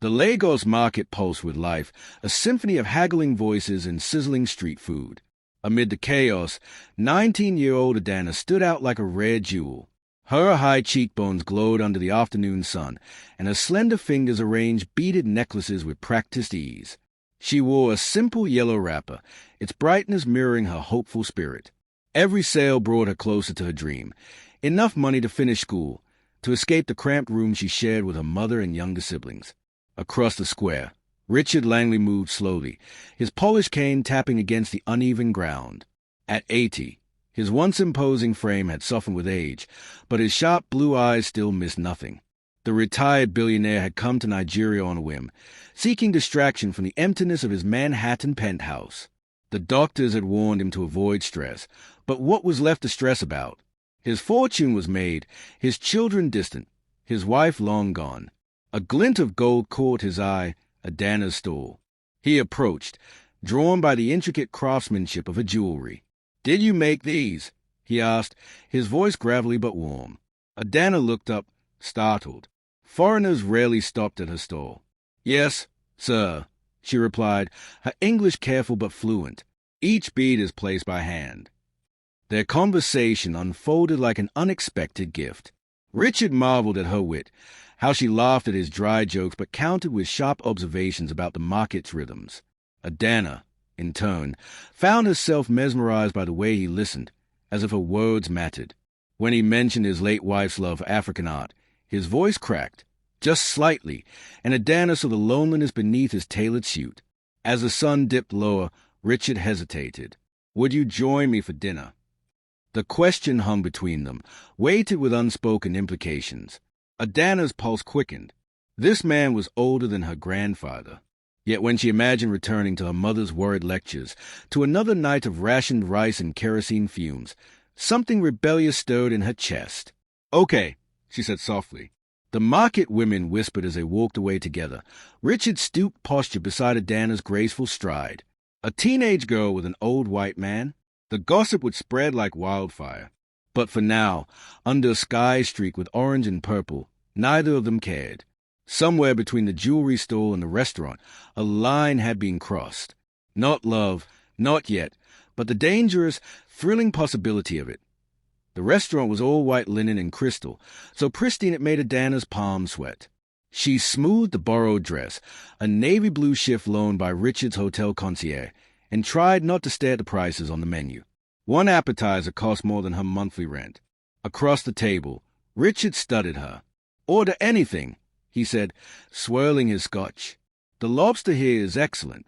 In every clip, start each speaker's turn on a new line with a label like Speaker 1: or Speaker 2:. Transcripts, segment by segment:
Speaker 1: The Lagos market pulsed with life, a symphony of haggling voices and sizzling street food. Amid the chaos, 19-year-old Adana stood out like a rare jewel. Her high cheekbones glowed under the afternoon sun, and her slender fingers arranged beaded necklaces with practiced ease. She wore a simple yellow wrapper, its brightness mirroring her hopeful spirit. Every sale brought her closer to her dream. Enough money to finish school, to escape the cramped room she shared with her mother and younger siblings. Across the square, Richard Langley moved slowly, his polished cane tapping against the uneven ground. At 80, his once imposing frame had softened with age, but his sharp blue eyes still missed nothing. The retired billionaire had come to Nigeria on a whim, seeking distraction from the emptiness of his Manhattan penthouse. The doctors had warned him to avoid stress, but what was left to stress about? His fortune was made, his children distant, his wife long gone. A glint of gold caught his eye, Adana's stole. He approached, drawn by the intricate craftsmanship of her jewelry. "Did you make these?" he asked, his voice gravelly but warm. Adana looked up, startled. Foreigners rarely stopped at her stall. "Yes, sir," she replied, her English careful but fluent. "Each bead is placed by hand." Their conversation unfolded like an unexpected gift. Richard marveled at her wit, how she laughed at his dry jokes but countered with sharp observations about the market's rhythms. Adana, in turn, found herself mesmerized by the way he listened, as if her words mattered. When he mentioned his late wife's love for African art, his voice cracked, just slightly, and Adana saw the loneliness beneath his tailored suit. As the sun dipped lower, Richard hesitated. "Would you join me for dinner?" The question hung between them, weighted with unspoken implications. Adana's pulse quickened. This man was older than her grandfather. Yet when she imagined returning to her mother's worried lectures, to another night of rationed rice and kerosene fumes, something rebellious stirred in her chest. "Okay," she said softly. The market women whispered as they walked away together. Richard stooped posture beside Adana's graceful stride. A teenage girl with an old white man? The gossip would spread like wildfire. But for now, under a sky streaked with orange and purple, neither of them cared. Somewhere between the jewelry store and the restaurant, a line had been crossed. Not love, not yet, but the dangerous, thrilling possibility of it. The restaurant was all white linen and crystal, so pristine it made Adana's palms sweat. She smoothed the borrowed dress, a navy blue shift loaned by Richard's hotel concierge, and tried not to stare at the prices on the menu. One appetizer cost more than her monthly rent. Across the table, Richard studied her. "Order anything," he said, swirling his scotch. "The lobster here is excellent."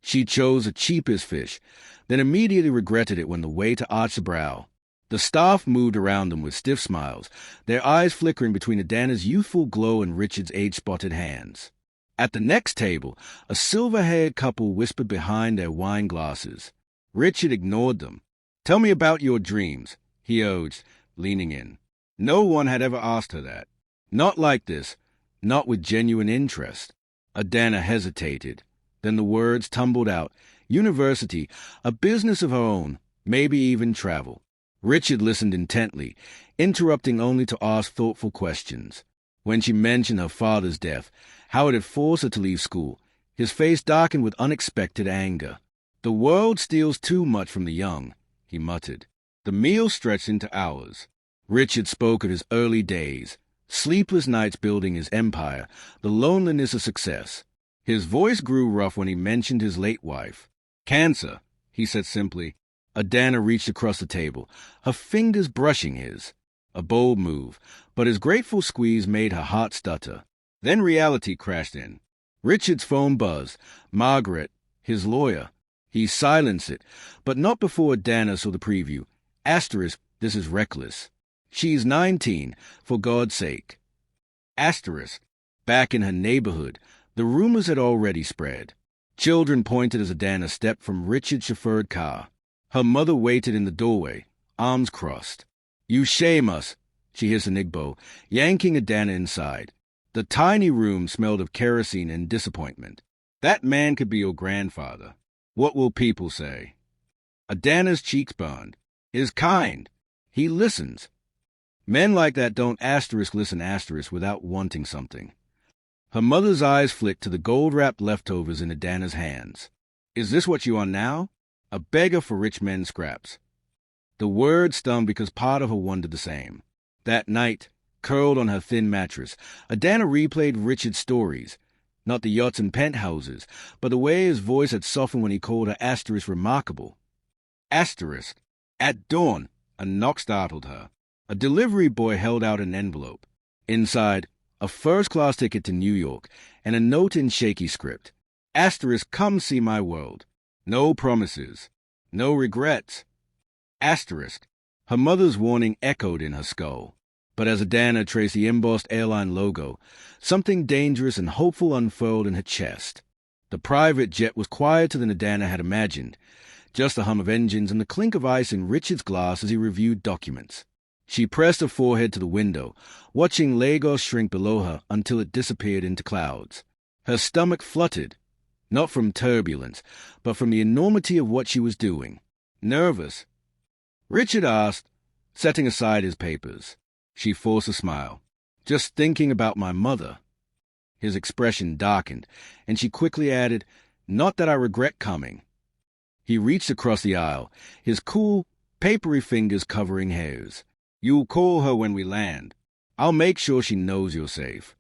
Speaker 1: She chose the cheapest fish, then immediately regretted it when the waiter arched a brow. The staff moved around them with stiff smiles, their eyes flickering between Adana's youthful glow and Richard's age-spotted hands. At the next table, a silver-haired couple whispered behind their wine glasses. Richard ignored them. "Tell me about your dreams," he urged, leaning in. No one had ever asked her that. Not like this, not with genuine interest. Adana hesitated. Then the words tumbled out. University, a business of her own, maybe even travel. Richard listened intently, interrupting only to ask thoughtful questions. When she mentioned her father's death, how it had forced her to leave school, his face darkened with unexpected anger. "The world steals too much from the young," he muttered. The meal stretched into hours. Richard spoke of his early days, sleepless nights building his empire, the loneliness of success. His voice grew rough when he mentioned his late wife. "Cancer," he said simply. Adana reached across the table, her fingers brushing his. A bold move, but his grateful squeeze made her heart stutter. Then reality crashed in. Richard's phone buzzed. Margaret, his lawyer. He silenced it, but not before Adana saw the preview. Asterisk, this is reckless. She's 19, for God's sake. Asterisk, back in her neighborhood, the rumors had already spread. Children pointed as Adana stepped from Richard's chauffeured car. Her mother waited in the doorway, arms crossed. "You shame us," she hissed in Igbo, yanking Adana inside. The tiny room smelled of kerosene and disappointment. "That man could be your grandfather. What will people say?" Adana's cheeks burned. "Is kind. He listens." Men like that don't listen without wanting something. Her mother's eyes flicked to the gold-wrapped leftovers in Adana's hands. "Is this what you are now? A beggar for rich men's scraps?" The word stung because part of her wondered the same. That night, curled on her thin mattress, Adana replayed Richard's stories. Not the yachts and penthouses, but the way his voice had softened when he called her asterisk remarkable. Asterisk. At dawn, a knock startled her. A delivery boy held out an envelope. Inside, a first-class ticket to New York, and a note in shaky script. Asterisk, come see my world. No promises. No regrets. Asterisk. Her mother's warning echoed in her skull. But as Adana traced the embossed airline logo, something dangerous and hopeful unfurled in her chest. The private jet was quieter than Adana had imagined, just the hum of engines and the clink of ice in Richard's glass as he reviewed documents. She pressed her forehead to the window, watching Lagos shrink below her until it disappeared into clouds. Her stomach fluttered, not from turbulence, but from the enormity of what she was doing. Nervous? Richard asked, setting aside his papers. She forced a smile. "Just thinking about my mother." His expression darkened, and she quickly added, "Not that I regret coming." He reached across the aisle, his cool, papery fingers covering hers. "You'll call her when we land. I'll make sure she knows you're safe."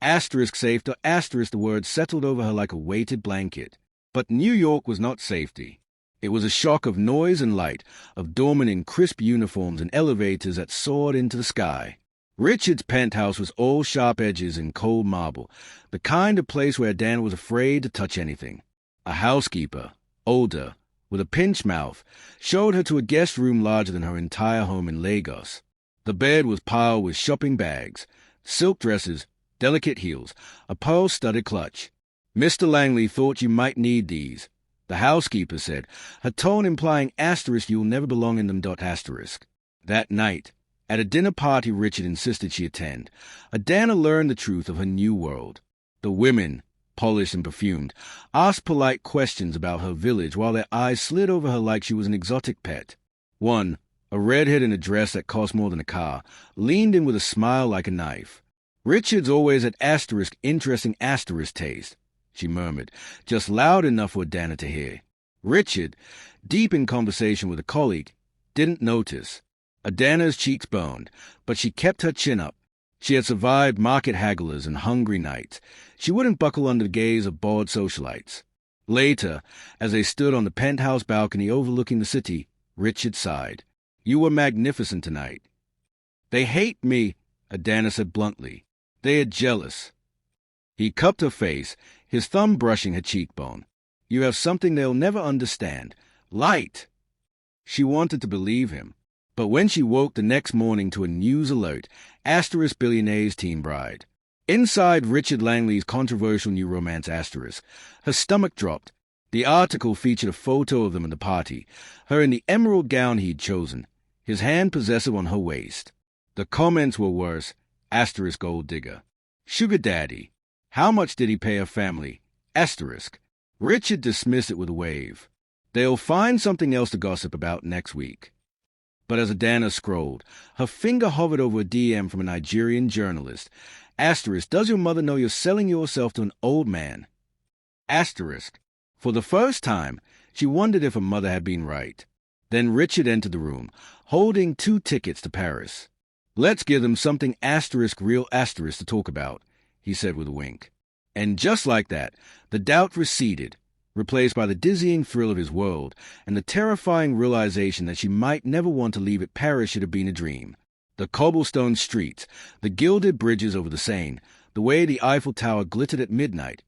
Speaker 1: Asterisk safe to asterisk, the word settled over her like a weighted blanket. But New York was not safety. It was a shock of noise and light, of doormen in crisp uniforms and elevators that soared into the sky. Richard's penthouse was all sharp edges and cold marble, the kind of place where Dan was afraid to touch anything. A housekeeper, older, with a pinched mouth, showed her to a guest room larger than her entire home in Lagos. The bed was piled with shopping bags, silk dresses, delicate heels, a pearl-studded clutch. "Mr. Langley thought you might need these," the housekeeper said, her tone implying asterisk you'll never belong in them. Asterisk. That night, at a dinner party Richard insisted she attend, Adana learned the truth of her new world. The women, polished and perfumed, asked polite questions about her village while their eyes slid over her like she was an exotic pet. One, a redhead in a dress that cost more than a car, leaned in with a smile like a knife. "Richard's always had asterisk interesting asterisk taste," she murmured, just loud enough for Adana to hear. Richard, deep in conversation with a colleague, didn't notice. Adana's cheeks burned, but she kept her chin up. She had survived market hagglers and hungry nights. She wouldn't buckle under the gaze of bored socialites. Later, as they stood on the penthouse balcony overlooking the city, Richard sighed. "You were magnificent tonight." "They hate me," Adana said bluntly. "They are jealous." He cupped her face, his thumb brushing her cheekbone. "You have something they'll never understand. Light." She wanted to believe him. But when she woke the next morning to a news alert, asterisk Billionaire's teen bride. Inside Richard Langley's controversial new romance asterisk, her stomach dropped. The article featured a photo of them at the party, her in the emerald gown he'd chosen, his hand possessive on her waist. The comments were worse, asterisk gold digger. Sugar daddy. How much did he pay her family? Asterisk. Richard dismissed it with a wave. They'll find something else to gossip about next week. But as Adana scrolled, her finger hovered over a DM from a Nigerian journalist. Asterisk, does your mother know you're selling yourself to an old man? Asterisk. For the first time, she wondered if her mother had been right. Then Richard entered the room, holding 2 tickets to Paris. "Let's give them something asterisk real asterisk to talk about," he said with a wink. And just like that, the doubt receded, replaced by the dizzying thrill of his world and the terrifying realization that she might never want to leave it. Paris should have been a dream. The cobblestone streets, the gilded bridges over the Seine, the way the Eiffel Tower glittered at midnight.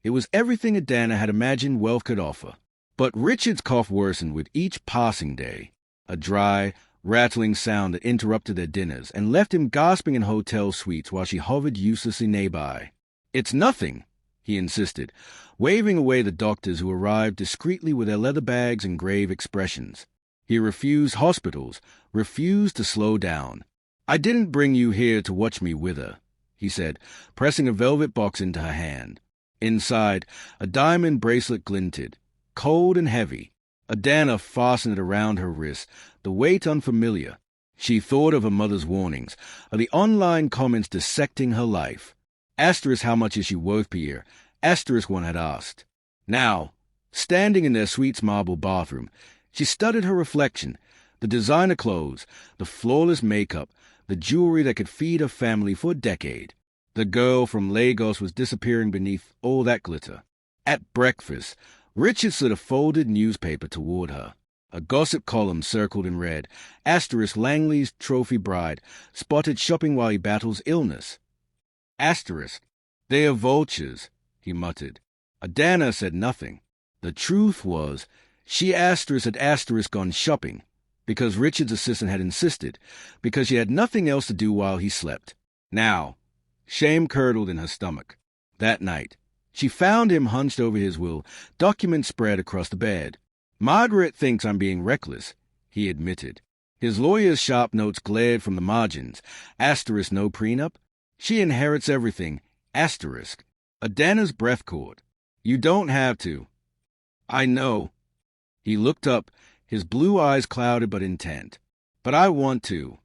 Speaker 1: It was everything Adana had imagined wealth could offer. But Richard's cough worsened with each passing day, a dry, rattling sound that interrupted their dinners and left him gasping in hotel suites while she hovered uselessly nearby. "It's nothing," he insisted, waving away the doctors who arrived discreetly with their leather bags and grave expressions. He refused hospitals, refused to slow down. "I didn't bring you here to watch me wither," he said, pressing a velvet box into her hand. Inside, a diamond bracelet glinted, cold and heavy. Adana fastened it around her wrist, the weight unfamiliar. She thought of her mother's warnings, of the online comments dissecting her life. Asterisk, how much is she worth per year? Asterisk, one had asked. Now, standing in their suite's marble bathroom, she studied her reflection, the designer clothes, the flawless makeup, the jewelry that could feed her family for a decade. The girl from Lagos was disappearing beneath all that glitter. At breakfast, Richard slid a folded newspaper toward her. A gossip column circled in red. Asterisk, Langley's trophy bride, spotted shopping while he battles illness. Asterisk, they are vultures, he muttered. Adana said nothing. The truth was, she had gone shopping, because Richard's assistant had insisted, because she had nothing else to do while he slept. Now, shame curdled in her stomach. That night, she found him hunched over his will, documents spread across the bed. Margaret thinks I'm being reckless, he admitted. His lawyer's sharp notes glared from the margins. Asterisk, no prenup. She inherits everything. Asterisk. Adana's breath caught. You don't have to. I know. He looked up, his blue eyes clouded but intent. But I want to.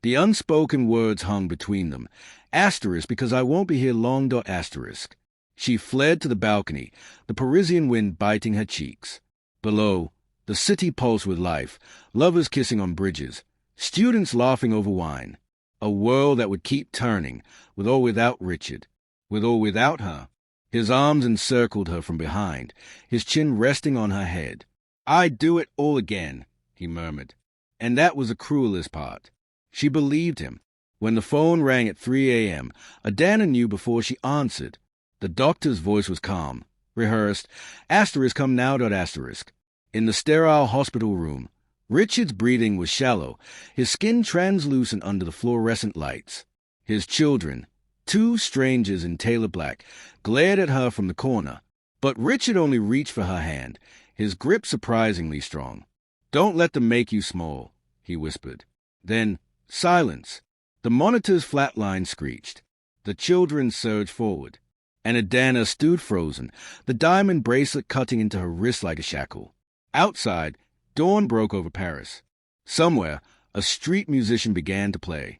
Speaker 1: The unspoken words hung between them. Asterisk, because I won't be here long. Asterisk. She fled to the balcony, the Parisian wind biting her cheeks. Below, the city pulsed with life, lovers kissing on bridges, students laughing over wine. A world that would keep turning, with or without Richard, with or without her. His arms encircled her from behind, his chin resting on her head. I'd do it all again, he murmured. And that was the cruelest part. She believed him. When the phone rang at 3 a.m., Adana knew before she answered. The doctor's voice was calm, rehearsed. Asterisk, come now. Asterisk. In the sterile hospital room, Richard's breathing was shallow, his skin translucent under the fluorescent lights. His children, two strangers in tailor black, glared at her from the corner, but Richard only reached for her hand, his grip surprisingly strong. Don't let them make you small, he whispered. Then, silence. The monitor's flat line screeched. The children surged forward, and Adana stood frozen, the diamond bracelet cutting into her wrist like a shackle. Outside, dawn broke over Paris. Somewhere, a street musician began to play.